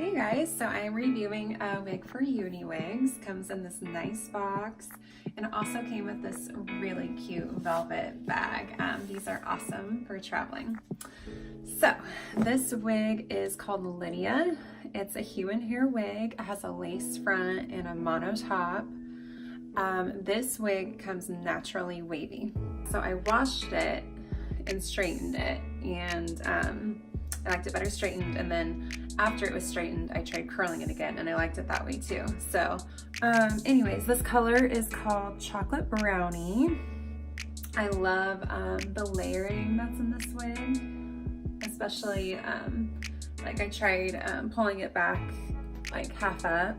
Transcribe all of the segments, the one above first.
Hey guys, so I am reviewing a wig for UniWigs. Comes in this nice box, and it also came with this really cute velvet bag. These are awesome for traveling. So this wig is called Lydia. It's a human hair wig. It has a lace front and a mono top. This wig comes naturally wavy. So I washed it and straightened it, and I liked it better straightened, and then after it was straightened I tried curling it again and I liked it that way too. So anyways, this color is called Chocolate Brownie. I love the layering that's in this wig, especially like I tried pulling it back like half up,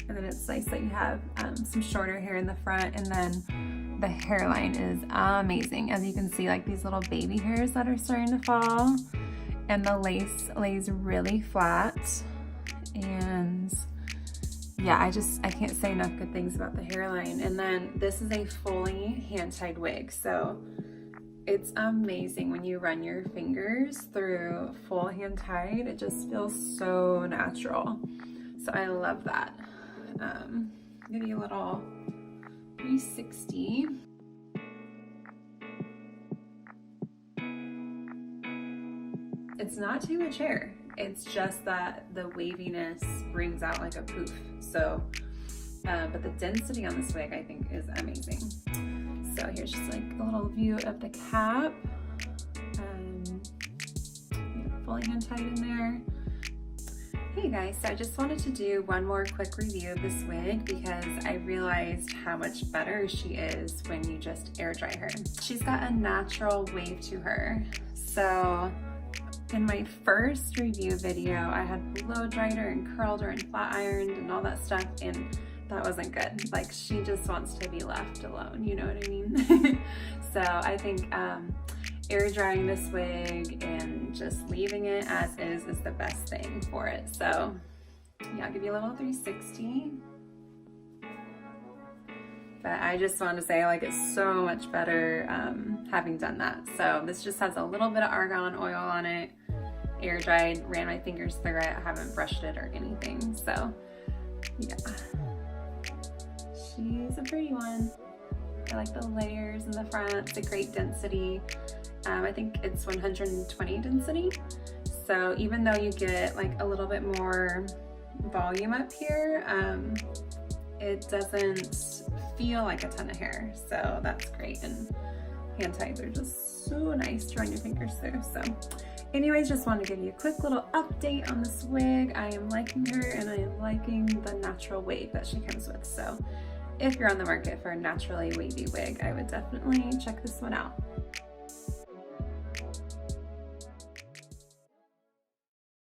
and then it's nice that you have some shorter hair in the front, and then the hairline is amazing. As you can see, like these little baby hairs that are starting to fall, and the lace lays really flat, and yeah, I can't say enough good things about the hairline. And then this is a fully hand-tied wig, so it's amazing when you run your fingers through full hand-tied. It just feels so natural, so I love that. Give you a little 360. It's not too much hair, it's just that the waviness brings out like a poof. So but the density on this wig I think is amazing. So here's just like a little view of the cap, fully hand tied in there. Hey guys, so I just wanted to do one more quick review of this wig because I realized how much better she is when you just air dry her. She's got a natural wave to her. So in my first review video, I had blow dried her and curled her and flat ironed and all that stuff, and that wasn't good. Like, she just wants to be left alone, you know what I mean? So I think air drying this wig and just leaving it as is the best thing for it. So yeah, I'll give you a little 360. But I just want to say, like, it's so much better having done that. So this just has a little bit of argan oil on it, air dried, ran my fingers through it. I haven't brushed it or anything. So yeah, she's a pretty one. I like the layers in the front. It's a great density. I think it's 120 density. So even though you get like a little bit more volume up here, it doesn't feel like a ton of hair. So that's great. And hand ties are just so nice to run your fingers through. So anyways, just want to give you a quick little update on this wig. I am liking her, and I am liking the natural wave that she comes with. So if you're on the market for a naturally wavy wig, I would definitely check this one out.